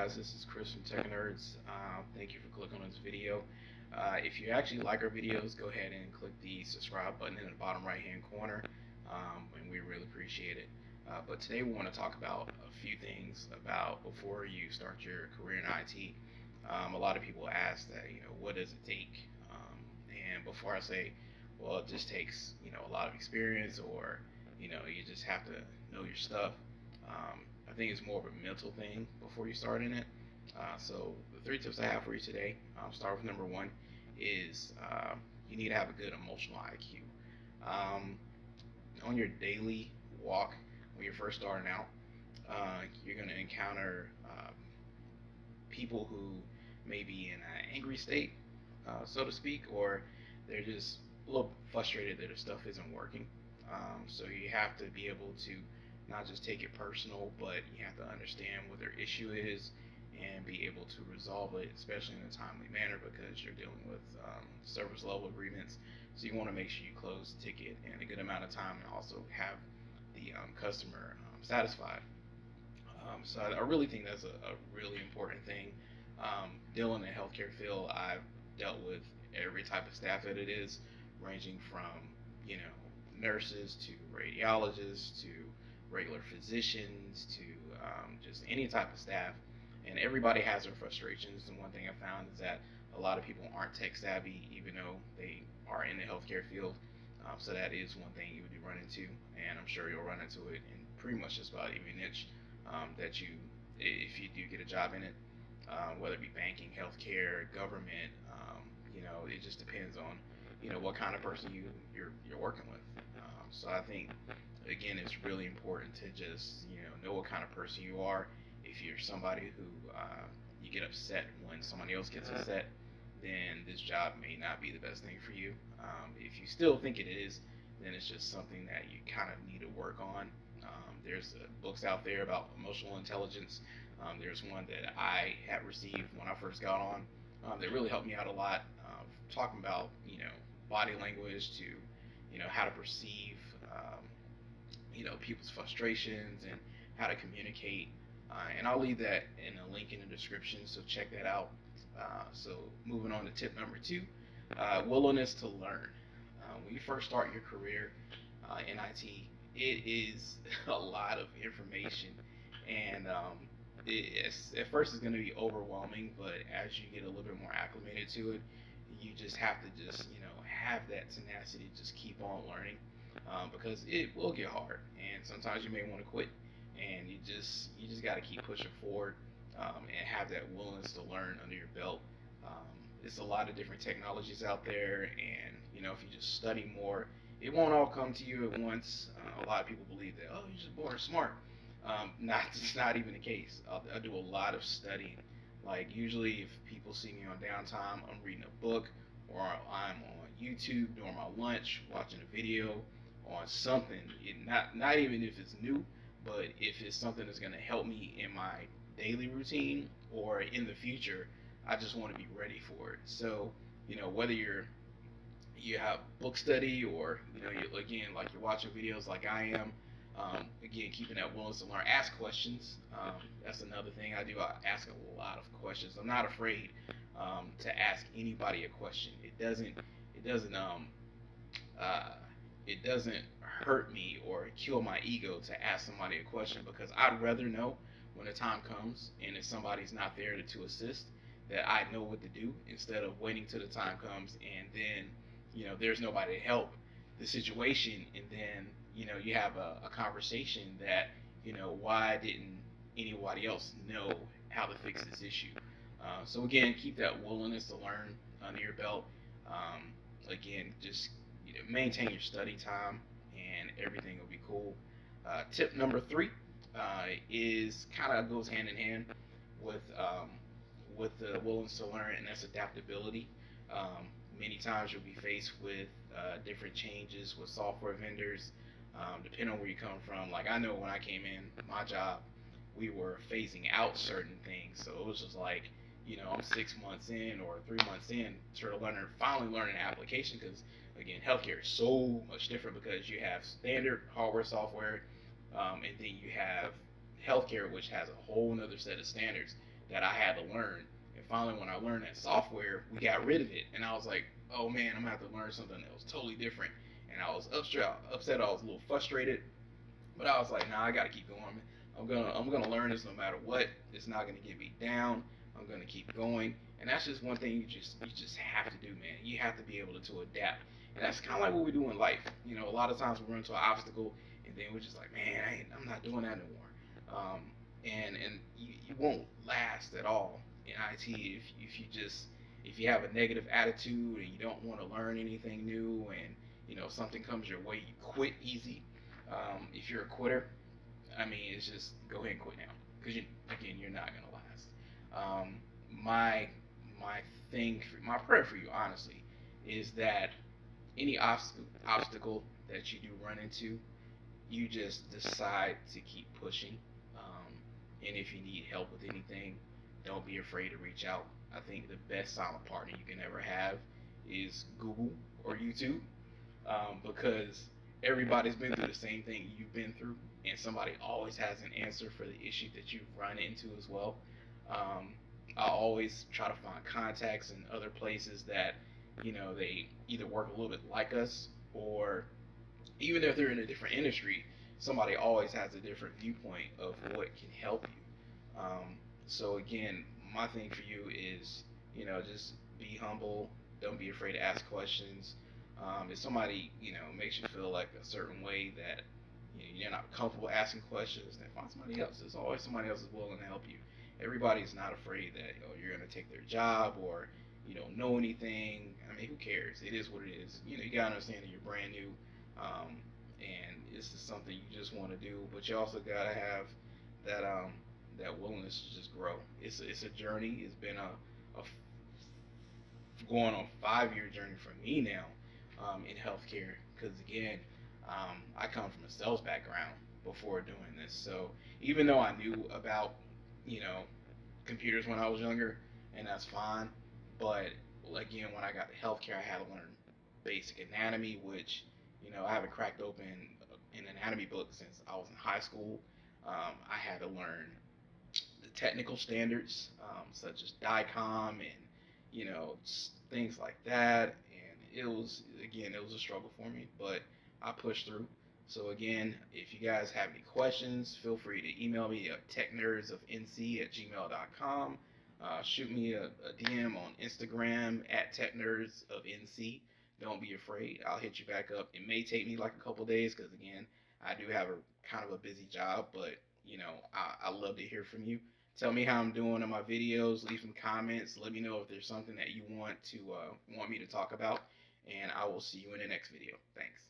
guys, this is Chris from Tech Nerds. Thank you for clicking on this video. If you actually like our videos, go ahead and click the subscribe button in the bottom right hand corner, and we really appreciate it. But today we want to talk about a few things about before you start your career in IT. A lot of people ask that, what does it take? And before I say, well, it just takes, a lot of experience, or, you just have to know your stuff. I think it's more of a mental thing before you start in it. So the three tips I have for you today, start with number one, is you need to have a good emotional IQ. On your daily walk, when you're first starting out, you're going to encounter people who may be in an angry state, so to speak, or they're just a little frustrated that their stuff isn't working. So you have to be able to not just take it personal, but you have to understand what their issue is and be able to resolve it, especially in a timely manner, because you're dealing with service level agreements. So you want to make sure you close the ticket in a good amount of time and also have the customer satisfied. So I really think that's a really important thing. Dealing in the healthcare field, I've dealt with every type of staff that it is, ranging from nurses to radiologists to regular physicians to just any type of staff, and everybody has their frustrations. And one thing I found is that a lot of people aren't tech savvy, even though they are in the healthcare field. So that is one thing you would run into, and I'm sure you'll run into it in pretty much just about every niche that you, if you do get a job in it, whether it be banking, healthcare, government. It just depends on what kind of person you're working with. So I think, again, it's really important to just know what kind of person you are. If you're somebody who you get upset when somebody else gets upset, then this job may not be the best thing for you. If you still think it is, then it's just something that you kind of need to work on. There's books out there about emotional intelligence. There's one that I had received when I first got on that really helped me out a lot, talking about body language to how to perceive people's frustrations and how to communicate. And I'll leave that in a link in the description, so check that out. So moving on to tip number two, willingness to learn. When you first start your career in IT, it is a lot of information, and at first it's going to be overwhelming, but as you get a little bit more acclimated to it, you just have to have that tenacity to just keep on learning, because it will get hard, and sometimes you may want to quit, and you just got to keep pushing forward, and have that willingness to learn under your belt. It's a lot of different technologies out there, and if you just study more, it won't all come to you at once. A lot of people believe that, oh, you're just born smart. It's not even the case. I do a lot of studying. Like, usually if people see me on downtime, I'm reading a book, or I'm on YouTube during my lunch watching a video on something. Not even if it's new, but if it's something that's going to help me in my daily routine or in the future, I just want to be ready for it. So whether you have book study, or again, like you're watching videos like I am, again, keeping that willingness to learn. Ask questions. That's another thing I do. I ask a lot of questions. I'm not afraid to ask anybody a question. It doesn't hurt me or kill my ego to ask somebody a question, because I'd rather know when the time comes and if somebody's not there to assist, that I know what to do, instead of waiting till the time comes and then there's nobody to help the situation, and then you have a conversation that why didn't anybody else know how to fix this issue. So again, keep that willingness to learn under your belt. Again, just maintain your study time, and everything will be cool. Tip number three is kind of goes hand in hand with the willingness to learn, and that's adaptability. Many times you'll be faced with different changes with software vendors, depending on where you come from. Like, I know when I came in my job, we were phasing out certain things, so it was just like, I'm 6 months in or 3 months in, sort of finally learning an application, because again, healthcare is so much different, because you have standard hardware, software, and then you have healthcare, which has a whole nother set of standards that I had to learn. And finally, when I learned that software, we got rid of it, and I was like, oh man, I'm gonna have to learn something that was totally different. And I was upset. I was a little frustrated, but I was like, nah, I gotta keep going. I'm gonna learn this no matter what. It's not gonna get me down. I'm gonna keep going, and that's just one thing you just have to do, man. You have to be able to adapt, and that's kind of like what we do in life. You know, a lot of times we run into an obstacle, and then we're just like, man, I'm not doing that anymore. And you won't last at all in IT if you have a negative attitude and you don't want to learn anything new, and something comes your way, you quit easy. If you're a quitter, I mean, it's just go ahead and quit now, because again, you're not gonna last. Um, my my my prayer for you, honestly, is that any obstacle that you do run into, you just decide to keep pushing. And if you need help with anything, don't be afraid to reach out. I think the best silent partner you can ever have is Google or YouTube, because everybody's been through the same thing you've been through, and somebody always has an answer for the issue that you've run into as well. Um, I always try to find contacts in other places that they either work a little bit like us, or even if they're in a different industry, somebody always has a different viewpoint of what can help you. So again, my thing for you is, just be humble. Don't be afraid to ask questions. If somebody, makes you feel like a certain way that you're not comfortable asking questions, then find somebody else. There's always somebody else is willing to help you. Everybody's not afraid that you're going to take their job, or you don't know anything. I mean, who cares? It is what it is. You gotta understand that you're brand new, and this is something you just want to do, but you also gotta have that willingness to just grow. It's a journey. It's been a going on 5 year journey for me now, in healthcare, because again, I come from a sales background before doing this. So even though I knew about you know computers when I was younger, and that's fine, but again, when I got to healthcare, I had to learn basic anatomy, which I haven't cracked open an anatomy book since I was in high school. I had to learn the technical standards, such as DICOM and things like that. And it was a struggle for me, but I pushed through. So again, if you guys have any questions, feel free to email me at technerdsofnc@gmail.com. Shoot me a DM on Instagram at technerdsofnc. Don't be afraid. I'll hit you back up. It may take me like a couple days, because again, I do have a kind of a busy job, but I love to hear from you. Tell me how I'm doing in my videos. Leave some comments. Let me know if there's something that you want me to talk about, and I will see you in the next video. Thanks.